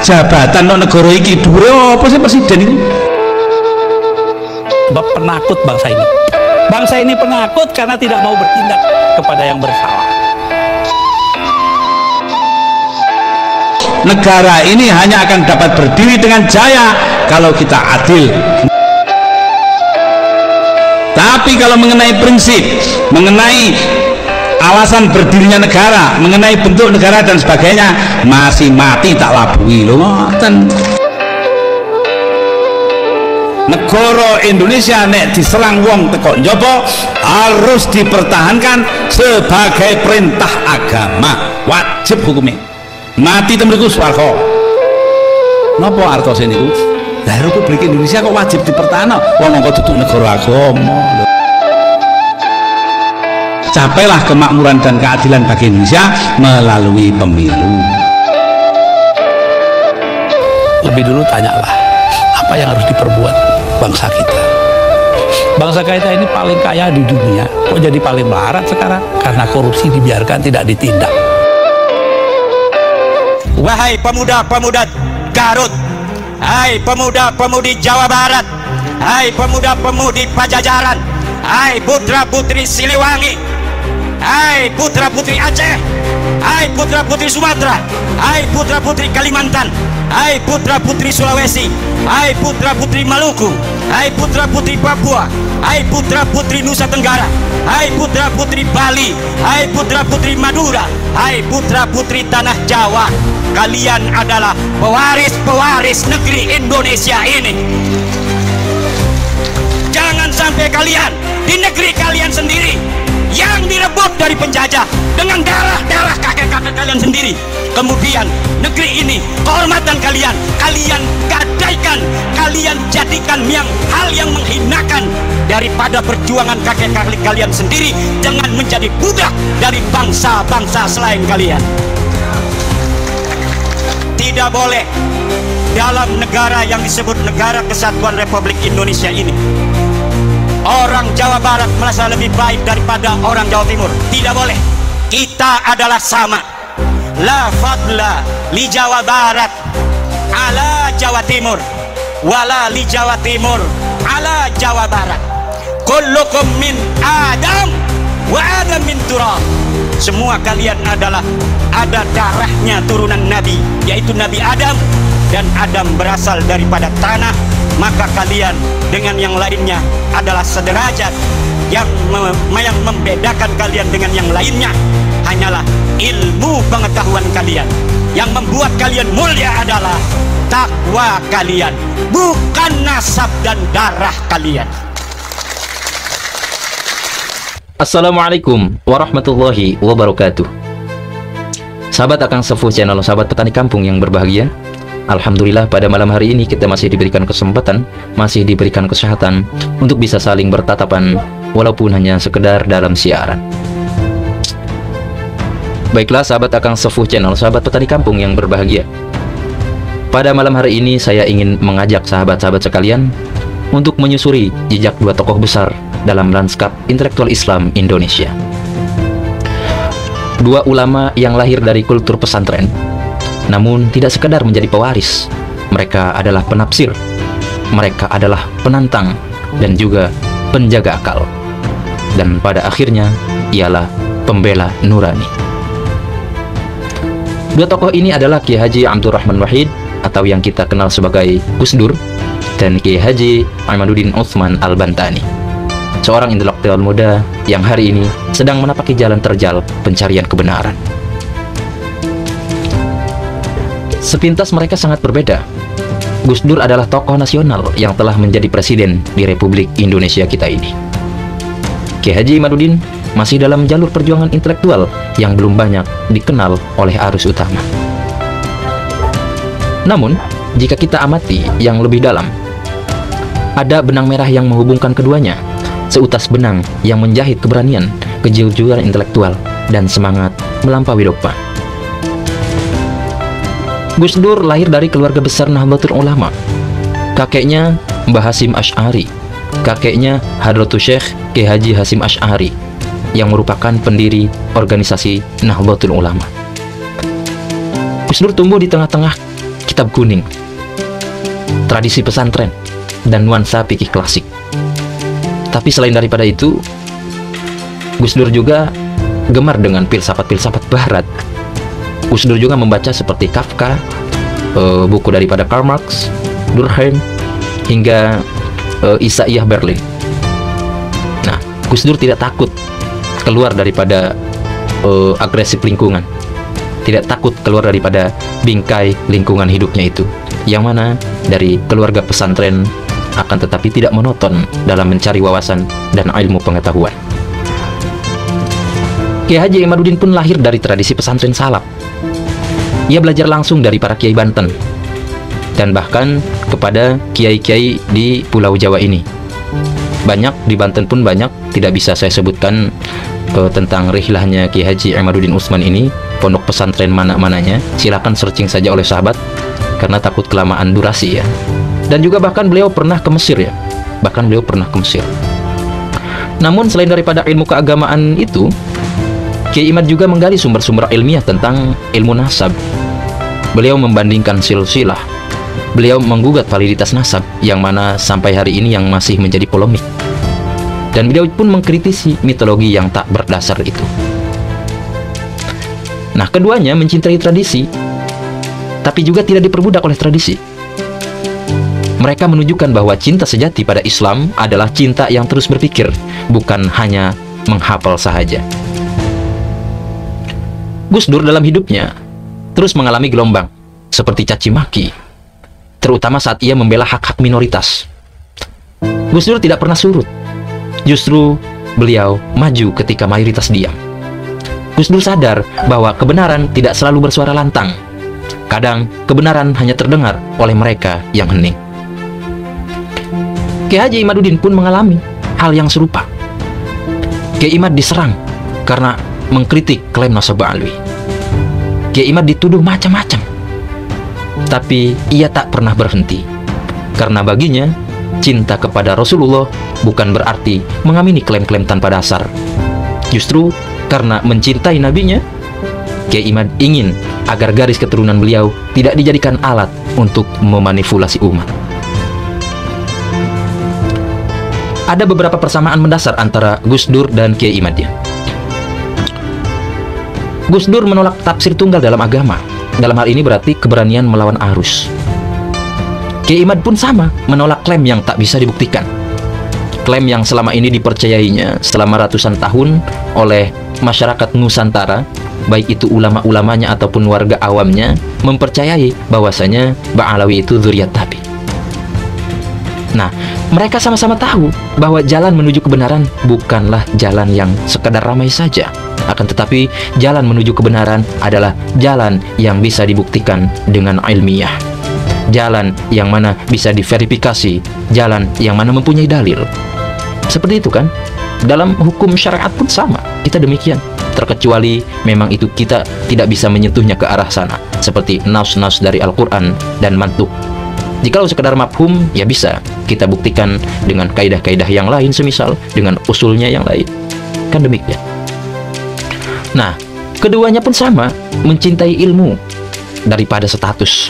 jabatan no negara iki dhuwure apa sih presiden itu? Sebab penakut bangsa ini. Bangsa ini penakut karena tidak mau bertindak kepada yang bersalah. Negara ini hanya akan dapat berdiri dengan jaya kalau kita adil. Tapi kalau mengenai prinsip, mengenai alasan berdirinya negara, mengenai bentuk negara dan sebagainya, masih mati tak labui loh ngoten. Negara Indonesia nek diserang wong teko njaba harus dipertahankan sebagai perintah agama, wajib hukumnya. Mati temriku swarga. Napa artose niku? Lah Republik Indonesia kok wajib dipertahankan wong kok duduk negara agama. Capailah kemakmuran dan keadilan bagi Indonesia melalui pemilu. Lebih dulu tanyalah apa yang harus diperbuat bangsa kita. Bangsa kita ini paling kaya di dunia, kok jadi paling melarat sekarang? Karena korupsi dibiarkan tidak ditindak. Wahai pemuda-pemudi Garut, hai pemuda-pemudi Jawa Barat, hai pemuda-pemudi Pajajaran, hai putra-putri Siliwangi, hai putra-putri Aceh, hai putra-putri Sumatera, hai putra-putri Kalimantan, hai putra-putri Sulawesi, hai putra-putri Maluku, hai putra-putri Papua, hai putra-putri Nusa Tenggara, hai putra-putri Bali, hai putra-putri Madura, hai putra-putri Tanah Jawa. Kalian adalah pewaris-pewaris negeri Indonesia ini. Jangan sampai kalian di negeri kalian sendiri yang direbut dari penjajah dengan darah-darah kakek-kakek kalian sendiri. Kemudian negeri ini, kehormatan kalian, kalian gadaikan, kalian jadikan hal yang menghinakan daripada perjuangan kakek-kakek kalian sendiri dengan menjadi budak dari bangsa-bangsa selain kalian. Tidak boleh dalam negara yang disebut Negara Kesatuan Republik Indonesia ini orang Jawa Barat merasa lebih baik daripada orang Jawa Timur. Tidak boleh. Kita adalah sama. La fadla li Jawa Barat ala Jawa Timur, wala li Jawa Timur ala Jawa Barat. Kullukum min Adam wa Adam min turab. Semua kalian adalah ada darahnya turunan Nabi, yaitu Nabi Adam, dan Adam berasal daripada tanah. Maka kalian dengan yang lainnya adalah sederajat. Yang membedakan kalian dengan yang lainnya hanyalah ilmu pengetahuan kalian. Yang membuat kalian mulia adalah takwa kalian, bukan nasab dan darah kalian. Assalamualaikum warahmatullahi wabarakatuh. Sahabat Akang Sepuh channel, sahabat petani kampung yang berbahagia, alhamdulillah pada malam hari ini kita masih diberikan kesempatan, masih diberikan kesehatan untuk bisa saling bertatapan walaupun hanya sekedar dalam siaran. Baiklah sahabat Akang Sepuh channel, sahabat petani kampung yang berbahagia, pada malam hari ini saya ingin mengajak sahabat-sahabat sekalian untuk menyusuri jejak dua tokoh besar dalam lanskap intelektual Islam Indonesia. Dua ulama yang lahir dari kultur pesantren, namun tidak sekedar menjadi pewaris. Mereka adalah penafsir, mereka adalah penantang, dan juga penjaga akal. Dan pada akhirnya, ialah pembela nurani. Dua tokoh ini adalah Kiai Haji Abdurrahman Wahid, atau yang kita kenal sebagai Gus Dur, dan Kiai Haji Ahmaduddin Utsman Al-Bantani, seorang intelektual muda yang hari ini sedang menapaki jalan terjal pencarian kebenaran. Sepintas mereka sangat berbeda. Gus Dur adalah tokoh nasional yang telah menjadi presiden di Republik Indonesia kita ini. Kiai Haji Ahmaduddin masih dalam jalur perjuangan intelektual yang belum banyak dikenal oleh arus utama. Namun, jika kita amati yang lebih dalam, ada benang merah yang menghubungkan keduanya, seutas benang yang menjahit keberanian, kejujuran intelektual, dan semangat melampaui dogma. Gus Dur lahir dari keluarga besar Nahdlatul Ulama. Kakeknya Mbah Hasyim Asy'ari, kakeknya Hadratus Syekh Kiai Haji Hasyim Asy'ari, yang merupakan pendiri organisasi Nahdlatul Ulama. Gus Dur tumbuh di tengah-tengah kitab kuning, tradisi pesantren, dan nuansa fikih klasik. Tapi selain daripada itu, Gus Dur juga gemar dengan filsafat-filsafat barat. Gus Dur juga membaca seperti Kafka, buku daripada Karl Marx, Durkheim, hingga Isaiah Berlin. Nah, Gus Dur tidak takut keluar daripada agresif lingkungan, tidak takut keluar daripada bingkai lingkungan hidupnya itu, yang mana dari keluarga pesantren, akan tetapi tidak monoton dalam mencari wawasan dan ilmu pengetahuan. Kiai Haji Imaduddin pun lahir dari tradisi pesantren salaf. Ia belajar langsung dari para kiai Banten dan bahkan kepada kiai-kiai di Pulau Jawa ini. Banyak di Banten pun banyak, tidak bisa saya sebutkan tentang rihlahnya Kiai Haji Imaduddin Utsman ini, pondok pesantren mana-mananya. Silakan searching saja oleh sahabat karena takut kelamaan durasi ya. Dan juga bahkan beliau pernah ke Mesir ya. Bahkan beliau pernah ke Mesir. Namun selain daripada ilmu keagamaan itu, Kiai Imad juga menggali sumber-sumber ilmiah tentang ilmu nasab. Beliau membandingkan silsilah. Beliau menggugat validitas nasab, yang mana sampai hari ini yang masih menjadi polemik. Dan beliau pun mengkritisi mitologi yang tak berdasar itu. Nah, keduanya mencintai tradisi, tapi juga tidak diperbudak oleh tradisi. Mereka menunjukkan bahwa cinta sejati pada Islam adalah cinta yang terus berpikir, bukan hanya menghafal sahaja. Gus Dur dalam hidupnya terus mengalami gelombang seperti caci maki, terutama saat ia membela hak-hak minoritas. Gus Dur tidak pernah surut. Justru beliau maju ketika mayoritas diam. Gus Dur sadar bahwa kebenaran tidak selalu bersuara lantang. Kadang kebenaran hanya terdengar oleh mereka yang hening. Kiai Haji Imaduddin pun mengalami hal yang serupa. Kiai Imad diserang karena mengkritik klaim nasabah alwi. Kiai Imad dituduh macam-macam, tapi ia tak pernah berhenti, karena baginya cinta kepada Rasulullah bukan berarti mengamini klaim-klaim tanpa dasar. Justru karena mencintai nabinya, Kiai Imad ingin agar garis keturunan beliau tidak dijadikan alat untuk memanipulasi umat. Ada beberapa persamaan mendasar antara Gus Dur dan Kiai Imad ya. Gus Dur menolak tafsir tunggal dalam agama. Dalam hal ini berarti keberanian melawan arus. Kiai Imad pun sama, menolak klaim yang tak bisa dibuktikan. Klaim yang selama ini dipercayainya selama ratusan tahun oleh masyarakat Nusantara, baik itu ulama-ulamanya ataupun warga awamnya, mempercayai bahwasanya Ba'alawi itu dzurriyyat Nabi. Nah, mereka sama-sama tahu bahwa jalan menuju kebenaran bukanlah jalan yang sekadar ramai saja. Akan tetapi, jalan menuju kebenaran adalah jalan yang bisa dibuktikan dengan ilmiah. Jalan yang mana bisa diverifikasi, jalan yang mana mempunyai dalil. Seperti itu kan? Dalam hukum syariat pun sama, kita demikian. Terkecuali memang itu kita tidak bisa menyentuhnya ke arah sana, seperti naus-naus dari Al-Quran dan mantuk. Jikalau sekedar mafhum, ya bisa kita buktikan dengan kaidah-kaidah yang lain, semisal dengan usulnya yang lain. Kan demikian. Nah, keduanya pun sama, mencintai ilmu daripada status.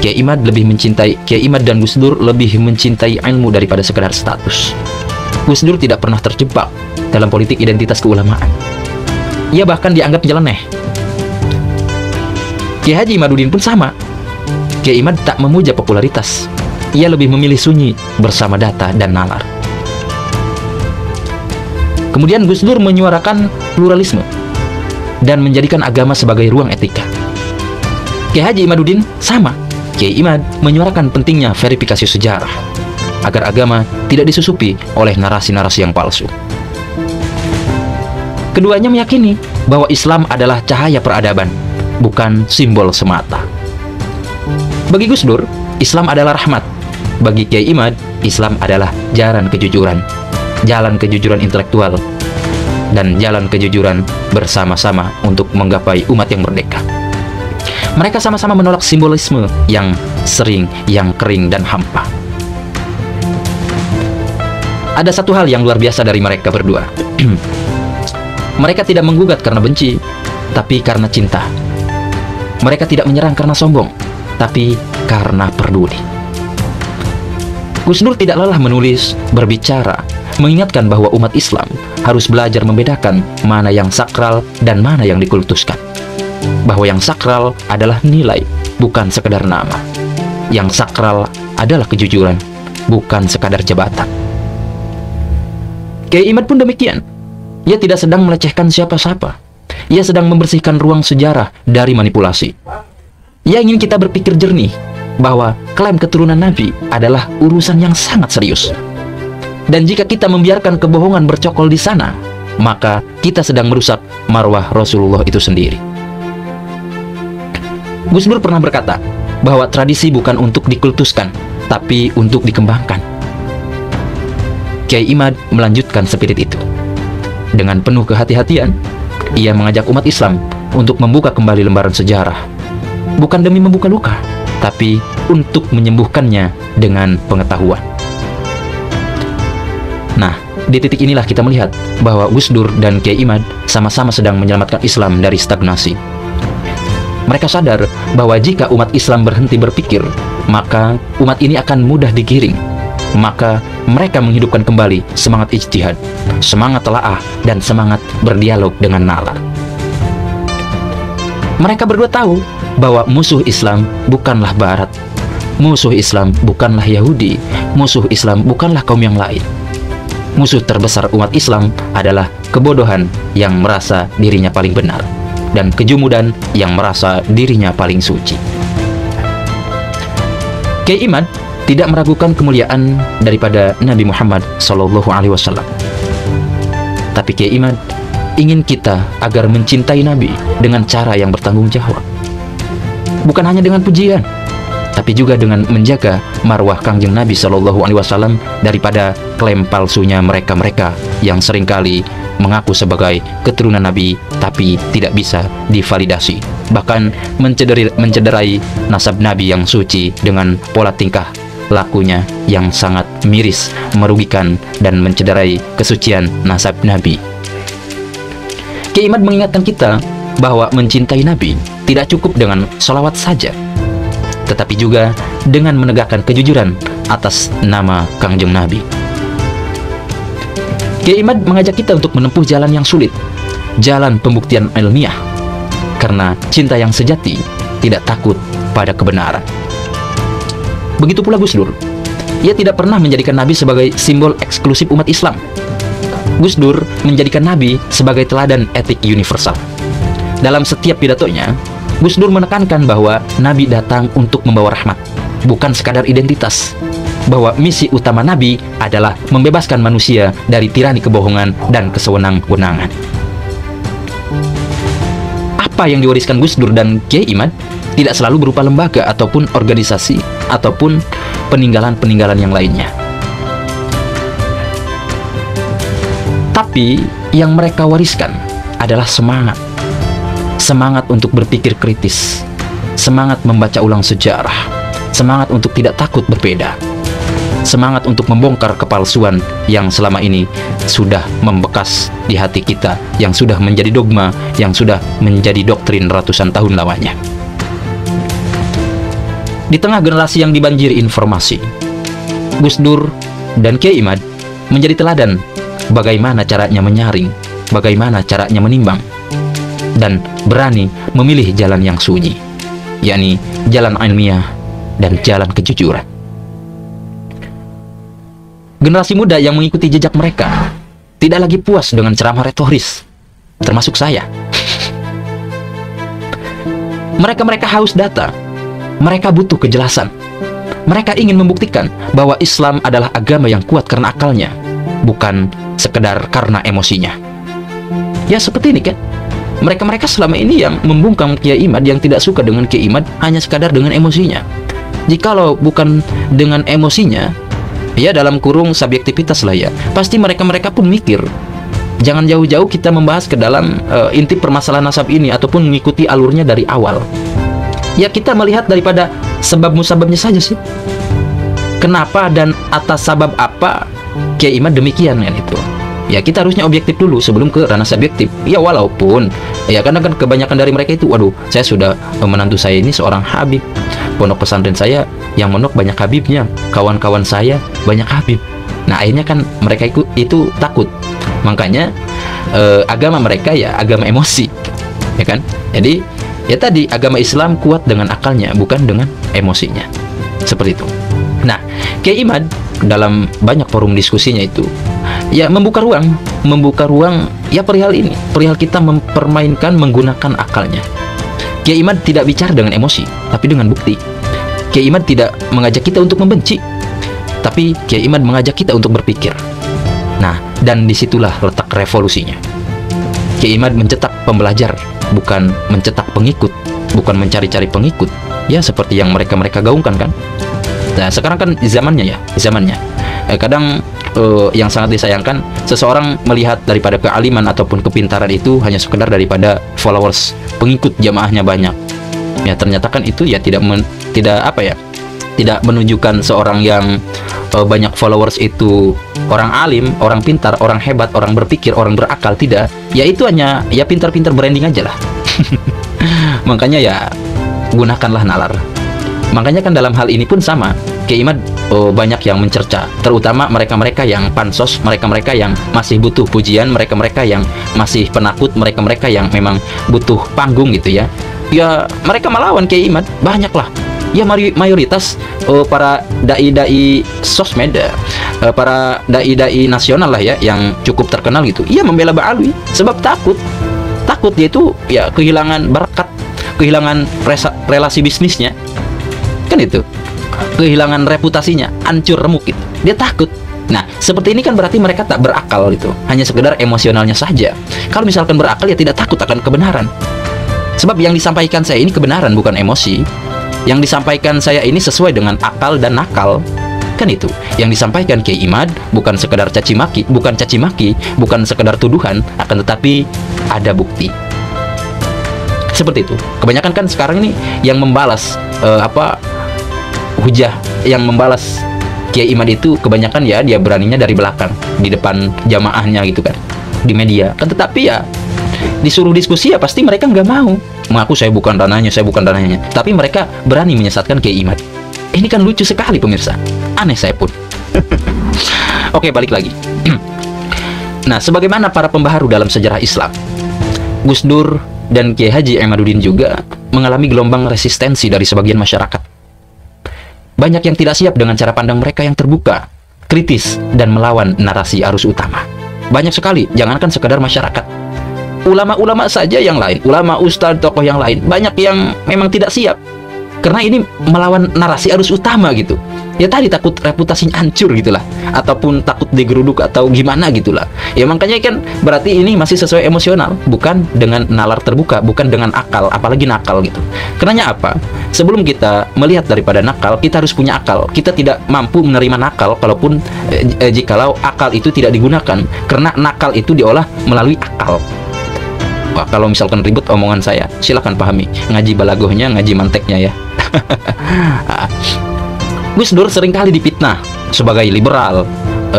Kiai Imad dan Gus Dur lebih mencintai ilmu daripada sekedar status. Gus Dur tidak pernah terjebak dalam politik identitas keulamaan. Ia bahkan dianggap nyeleneh. Kiai Haji Imaduddin pun sama. Kiai Imad tak memuja popularitas. Ia lebih memilih sunyi bersama data dan nalar. Kemudian Gus Dur menyuarakan pluralisme dan menjadikan agama sebagai ruang etika. Kiai Haji Imaduddin sama. Kiai Imad menyuarakan pentingnya verifikasi sejarah agar agama tidak disusupi oleh narasi-narasi yang palsu. Keduanya meyakini bahwa Islam adalah cahaya peradaban, bukan simbol semata. Bagi Gus Dur, Islam adalah rahmat. Bagi Kiai Imad, Islam adalah jalan kejujuran intelektual, dan jalan kejujuran bersama-sama untuk menggapai umat yang merdeka. Mereka sama-sama menolak simbolisme yang sering, yang kering dan hampa. Ada satu hal yang luar biasa dari mereka berdua. Mereka tidak menggugat karena benci, tapi karena cinta. Mereka tidak menyerang karena sombong, tapi karena peduli. Gus Dur tidak lelah menulis, berbicara, mengingatkan bahwa umat Islam harus belajar membedakan mana yang sakral dan mana yang dikultuskan. Bahwa yang sakral adalah nilai, bukan sekadar nama. Yang sakral adalah kejujuran, bukan sekadar jabatan. Kiai Imad pun demikian. Ia tidak sedang melecehkan siapa-siapa. Ia sedang membersihkan ruang sejarah dari manipulasi. Ia ingin kita berpikir jernih bahwa klaim keturunan Nabi adalah urusan yang sangat serius. Dan jika kita membiarkan kebohongan bercokol di sana, maka kita sedang merusak marwah Rasulullah itu sendiri. Gus Dur pernah berkata bahwa tradisi bukan untuk dikultuskan, tapi untuk dikembangkan. Kiai Imad melanjutkan spirit itu. Dengan penuh kehati-hatian, ia mengajak umat Islam untuk membuka kembali lembaran sejarah, bukan demi membuka luka, tapi untuk menyembuhkannya dengan pengetahuan. Nah, di titik inilah kita melihat bahwa Gus Dur dan Kiai Imad sama-sama sedang menyelamatkan Islam dari stagnasi. Mereka sadar bahwa jika umat Islam berhenti berpikir, maka umat ini akan mudah digiring. Maka mereka menghidupkan kembali semangat ijtihad, semangat telaah, dan semangat berdialog dengan nalar. Mereka berdua tahu bahwa musuh Islam bukanlah Barat, musuh Islam bukanlah Yahudi, musuh Islam bukanlah kaum yang lain. Musuh terbesar umat Islam adalah kebodohan yang merasa dirinya paling benar, dan kejumudan yang merasa dirinya paling suci. Kiai Imad tidak meragukan kemuliaan daripada Nabi Muhammad SAW. Tapi Kiai Imad ingin kita agar mencintai Nabi dengan cara yang bertanggung jawab. Bukan hanya dengan pujian, tapi juga dengan menjaga marwah Kangjeng Nabi SAW daripada klaim palsunya mereka-mereka yang seringkali mengaku sebagai keturunan Nabi tapi tidak bisa divalidasi, bahkan mencederai nasab Nabi yang suci dengan pola tingkah lakunya yang sangat miris, merugikan, dan mencederai kesucian nasab Nabi. Kiai Imad mengingatkan kita bahwa mencintai Nabi tidak cukup dengan sholawat saja, tetapi juga dengan menegakkan kejujuran atas nama Kangjeng Nabi. Kiai Imad mengajak kita untuk menempuh jalan yang sulit, jalan pembuktian ilmiah, karena cinta yang sejati tidak takut pada kebenaran. Begitu pula Gus Dur. Ia tidak pernah menjadikan Nabi sebagai simbol eksklusif umat Islam. Gus Dur menjadikan Nabi sebagai teladan etik universal. Dalam setiap pidatonya, Gus Dur menekankan bahwa Nabi datang untuk membawa rahmat, bukan sekadar identitas. Bahwa misi utama Nabi adalah membebaskan manusia dari tirani kebohongan dan kesewenang-wenangan. Apa yang diwariskan Gus Dur dan Kiai Imad tidak selalu berupa lembaga ataupun organisasi ataupun peninggalan-peninggalan yang lainnya. Tapi yang mereka wariskan adalah semangat. Semangat untuk berpikir kritis, semangat membaca ulang sejarah, semangat untuk tidak takut berbeda, semangat untuk membongkar kepalsuan yang selama ini sudah membekas di hati kita, yang sudah menjadi dogma, yang sudah menjadi doktrin ratusan tahun lamanya. Di tengah generasi yang dibanjiri informasi, Gus Dur dan Kiai Imad menjadi teladan bagaimana caranya menyaring, bagaimana caranya menimbang, dan berani memilih jalan yang sunyi, yakni jalan ilmiah dan jalan kejujuran. Generasi muda yang mengikuti jejak mereka tidak lagi puas dengan ceramah retoris, termasuk saya. Mereka haus data. Mereka butuh kejelasan. Mereka ingin membuktikan bahwa Islam adalah agama yang kuat karena akalnya, bukan sekedar karena emosinya. Ya seperti ini kan, mereka selama ini yang membungkam Kiai Imad, yang tidak suka dengan Kiai Imad hanya sekadar dengan emosinya. Jikalau bukan dengan emosinya, ya dalam kurung subjektivitas lah ya, pasti mereka pun mikir. Jangan jauh-jauh kita membahas ke dalam inti permasalahan nasab ini ataupun mengikuti alurnya dari awal. Ya kita melihat daripada sebab-musababnya saja sih. Kenapa dan atas sabab apa Kiai Imad demikian kan itu. Ya kita harusnya objektif dulu sebelum ke ranah subjektif. Ya walaupun ya karena kan kebanyakan dari mereka itu, waduh saya sudah menantu saya ini seorang Habib, pondok pesantren saya yang mondok banyak habibnya, kawan-kawan saya banyak habib. Nah akhirnya kan mereka itu takut. Makanya agama mereka ya agama emosi, ya kan? Jadi ya tadi agama Islam kuat dengan akalnya, bukan dengan emosinya. Seperti itu. Nah, Kiai Imad dalam banyak forum diskusinya itu ya membuka ruang ya perihal kita mempermainkan menggunakan akalnya. Kiai Imad tidak bicara dengan emosi, tapi dengan bukti. Kiai Imad tidak mengajak kita untuk membenci, tapi Kiai Imad mengajak kita untuk berpikir. Nah, dan disitulah letak revolusinya. Kiai Imad mencetak pembelajar, bukan mencetak pengikut, bukan mencari-cari pengikut. Ya seperti yang mereka gaungkan kan. Nah sekarang kan zamannya. Kadang yang sangat disayangkan, seseorang melihat daripada kealiman ataupun kepintaran itu hanya sekedar daripada followers, pengikut jamaahnya banyak. Ya ternyata kan itu ya tidak menunjukkan seorang yang banyak followers itu orang alim, orang pintar, orang hebat, orang berpikir, orang berakal. Tidak, ya itu hanya ya pintar-pintar branding aja lah. Makanya ya gunakanlah nalar. Makanya kan dalam hal ini pun sama, Kiai Imad banyak yang mencerca, terutama mereka-mereka yang pansos, mereka-mereka yang masih butuh pujian, mereka-mereka yang masih penakut, mereka-mereka yang memang butuh panggung gitu ya. Ya mereka melawan Kiai Imad, banyaklah. Ya mayoritas para dai-dai sosmed, para dai-dai nasional lah ya, yang cukup terkenal gitu, ia membela Ba'alwi sebab takut dia itu ya kehilangan berkat, kehilangan relasi bisnisnya kan, itu kehilangan reputasinya, hancur remuk gitu. Dia takut. Nah seperti ini kan berarti mereka tak berakal gitu, hanya sekedar emosionalnya saja. Kalau misalkan berakal ya tidak takut akan kebenaran, sebab yang disampaikan saya ini kebenaran bukan emosi. Yang disampaikan saya ini sesuai dengan akal dan nakal kan, itu yang disampaikan Kiai Imad bukan sekedar caci maki, bukan sekedar tuduhan, akan tetapi ada bukti. Seperti itu. Kebanyakan kan sekarang ini yang membalas hujah, yang membalas Kiai Imad itu kebanyakan ya dia beraninya dari belakang, di depan jamaahnya gitu kan, di media kan. Tetapi ya disuruh diskusi ya pasti mereka nggak mau mengaku saya bukan ranahnya, tapi mereka berani menyesatkan Kiai Imad. Ini kan lucu sekali pemirsa, aneh saya pun. Oke, balik lagi. Nah sebagaimana para pembaharu dalam sejarah Islam, Gus Dur dan Kiai Haji Imaduddin juga mengalami gelombang resistensi dari sebagian masyarakat. Banyak yang tidak siap dengan cara pandang mereka yang terbuka, kritis, dan melawan narasi arus utama. Banyak sekali, jangankan sekedar masyarakat, ulama-ulama saja yang lain, ulama, ustadz, tokoh yang lain, banyak yang memang tidak siap karena ini melawan narasi arus utama gitu. Ya tadi takut reputasinya hancur gitulah, ataupun takut digeruduk atau gimana gitulah. Ya makanya kan berarti ini masih sesuai emosional, bukan dengan nalar terbuka, bukan dengan akal, apalagi nakal gitu. Karenanya apa? Sebelum kita melihat daripada nakal, kita harus punya akal. Kita tidak mampu menerima nakal kalaupun jikalau akal itu tidak digunakan, karena nakal itu diolah melalui akal. Wah, kalau misalkan ribut omongan saya, silakan pahami, ngaji balagohnya, ngaji manteknya ya. Gus Dur seringkali dipitnah sebagai liberal,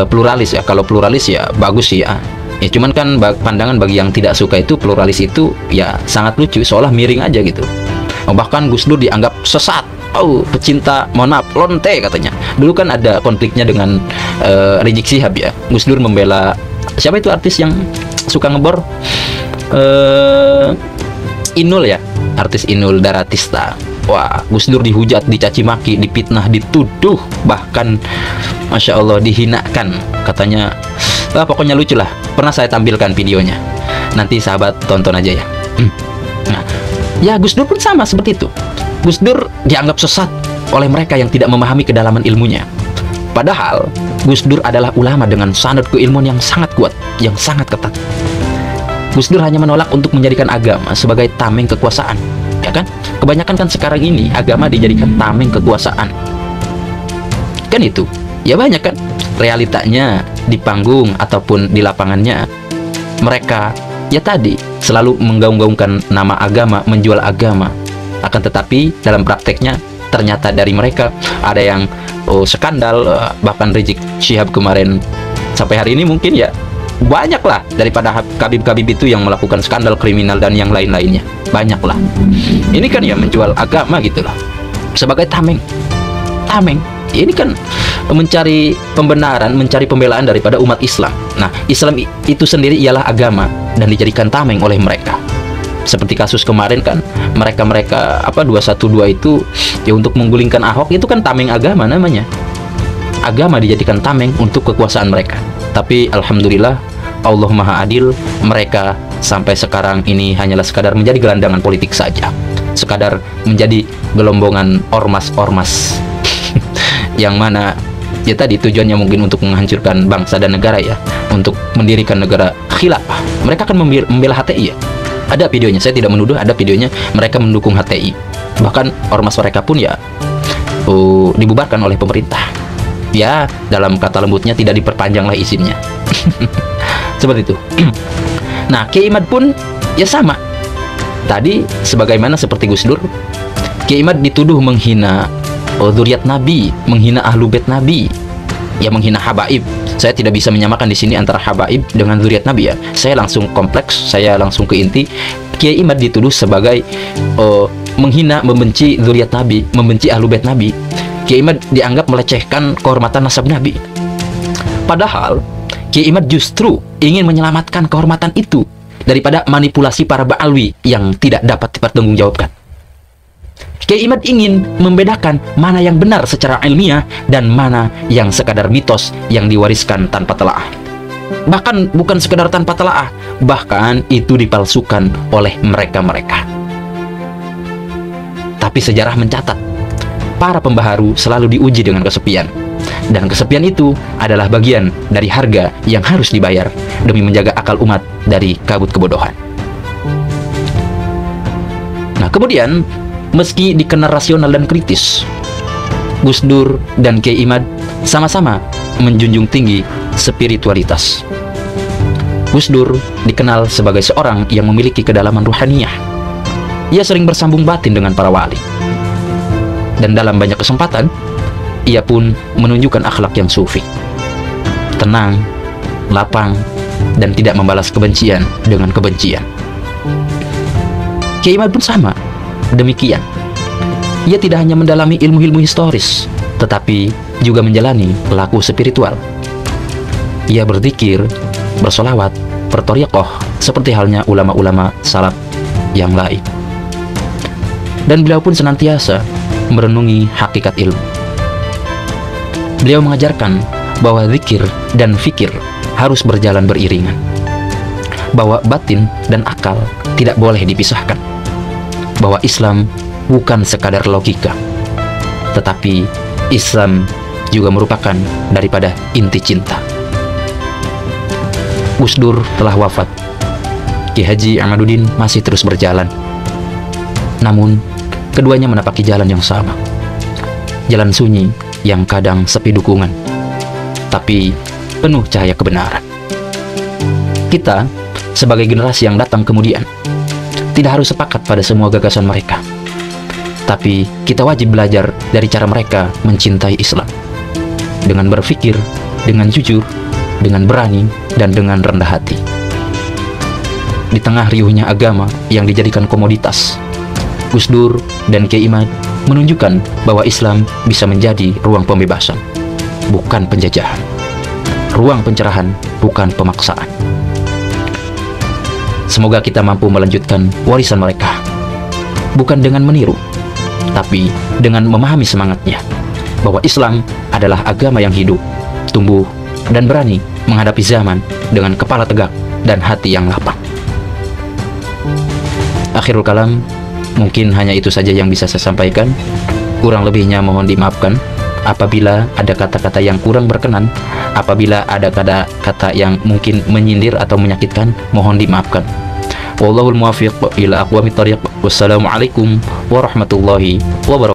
pluralis ya. Kalau pluralis ya bagus sih ya. Ya cuman kan pandangan bagi yang tidak suka itu pluralis itu ya sangat lucu, seolah miring aja gitu. Bahkan Gus Dur dianggap sesat. Oh, pecinta, mohon maaf, lonte katanya. Dulu kan ada konfliknya dengan Rizik Syihab ya. Gus Dur membela siapa itu artis yang suka ngebor? Inul ya, artis Inul Daratista. Wah, Gus Dur dihujat, dicaci maki, dipitnah, dituduh, bahkan Masya Allah dihinakan. Katanya, pokoknya lucu lah. Pernah saya tampilkan videonya. Nanti sahabat tonton aja ya. Nah, ya Gus Dur pun sama seperti itu. Gus Dur dianggap sesat oleh mereka yang tidak memahami kedalaman ilmunya. Padahal Gus Dur adalah ulama dengan sanad keilmuan yang sangat kuat, yang sangat ketat. Gus Dur hanya menolak untuk menjadikan agama sebagai tameng kekuasaan, ya kan? Kebanyakan kan sekarang ini agama dijadikan tameng kekuasaan, kan itu? Ya banyak kan? Realitanya di panggung ataupun di lapangannya mereka ya tadi selalu menggaung-gaungkan nama agama, menjual agama. Akan tetapi dalam prakteknya ternyata dari mereka ada yang skandal, bahkan Rizik Syihab kemarin sampai hari ini mungkin ya banyak lah daripada kabib-kabib itu yang melakukan skandal kriminal dan yang lain-lainnya. Banyak lah. Ini kan ya menjual agama gitu loh. sebagai tameng. Tameng ini kan mencari pembenaran, mencari pembelaan daripada umat Islam. Nah, Islam itu sendiri ialah agama dan dijadikan tameng oleh mereka. Seperti kasus kemarin kan, mereka 212 itu ya untuk menggulingkan Ahok, itu kan tameng agama namanya. Agama dijadikan tameng untuk kekuasaan mereka. Tapi alhamdulillah Allah Maha Adil, mereka sampai sekarang ini hanyalah sekadar menjadi gelandangan politik saja, sekadar menjadi gelombongan ormas-ormas yang mana ya tadi tujuannya mungkin untuk menghancurkan bangsa dan negara ya, untuk mendirikan negara khilafah. Mereka kan membela HTI ya, ada videonya, saya tidak menuduh, ada videonya mereka mendukung HTI. Bahkan ormas mereka pun ya dibubarkan oleh pemerintah. Ya, dalam kata lembutnya tidak diperpanjanglah izinnya. Seperti itu. Nah, Kiai Imad pun ya sama. Tadi sebagaimana seperti Gus Dur, Kiai Imad dituduh menghina dzurriyyat Nabi, menghina ahlu bait Nabi, ya menghina habaib. Saya tidak bisa menyamakan di sini antara habaib dengan dzurriyyat Nabi ya. Saya langsung kompleks, saya langsung ke inti. Kiai Imad dituduh sebagai menghina, membenci dzurriyyat Nabi, membenci ahlu bait Nabi. Kiai Imad dianggap melecehkan kehormatan nasab Nabi. Padahal Kiai Imad justru ingin menyelamatkan kehormatan itu daripada manipulasi para ba'alwi yang tidak dapat dipertanggungjawabkan. Kiai Imad ingin membedakan mana yang benar secara ilmiah dan mana yang sekadar mitos yang diwariskan tanpa telaah. Bahkan bukan sekadar tanpa telaah, bahkan itu dipalsukan oleh mereka-mereka. Tapi sejarah mencatat, para pembaharu selalu diuji dengan kesepian. Dan kesepian itu adalah bagian dari harga yang harus dibayar demi menjaga akal umat dari kabut kebodohan. Nah, kemudian meski dikenal rasional dan kritis, Gus Dur dan Kiai Imad sama-sama menjunjung tinggi spiritualitas. Gus Dur dikenal sebagai seorang yang memiliki kedalaman ruhaniyah. Ia sering bersambung batin dengan para wali. Dan dalam banyak kesempatan, ia pun menunjukkan akhlak yang sufi, tenang, lapang, dan tidak membalas kebencian dengan kebencian. Kiai Imad pun sama, demikian. Ia tidak hanya mendalami ilmu-ilmu historis, tetapi juga menjalani pelaku spiritual. Ia berzikir, bersolawat, berthariqah, seperti halnya ulama-ulama salaf yang lain. Dan beliau pun senantiasa merenungi hakikat ilmu. Beliau mengajarkan bahwa zikir dan fikir harus berjalan beriringan, bahwa batin dan akal tidak boleh dipisahkan, bahwa Islam bukan sekadar logika, tetapi Islam juga merupakan daripada inti cinta. Gus Dur telah wafat, Ki Haji Ahmaduddin masih terus berjalan. Namun keduanya menapaki jalan yang sama, jalan sunyi yang kadang sepi dukungan, tapi penuh cahaya kebenaran. Kita sebagai generasi yang datang kemudian tidak harus sepakat pada semua gagasan mereka, tapi kita wajib belajar dari cara mereka mencintai Islam, dengan berpikir, dengan jujur, dengan berani, dan dengan rendah hati. Di tengah riuhnya agama yang dijadikan komoditas, Gus Dur dan Kiai Imad menunjukkan bahwa Islam bisa menjadi ruang pembebasan, bukan penjajahan, ruang pencerahan, bukan pemaksaan. Semoga kita mampu melanjutkan warisan mereka, bukan dengan meniru, tapi dengan memahami semangatnya, bahwa Islam adalah agama yang hidup, tumbuh, dan berani menghadapi zaman dengan kepala tegak dan hati yang lapang. Akhirul kalam, mungkin hanya itu saja yang bisa saya sampaikan. Kurang lebihnya mohon dimaafkan. Apabila ada kata-kata yang kurang berkenan, apabila ada kata-kata yang mungkin menyindir atau menyakitkan, mohon dimaafkan. Wallahul muwaffiq ila aqwamit thariq. Wassalamualaikum warahmatullahi wabarakatuh.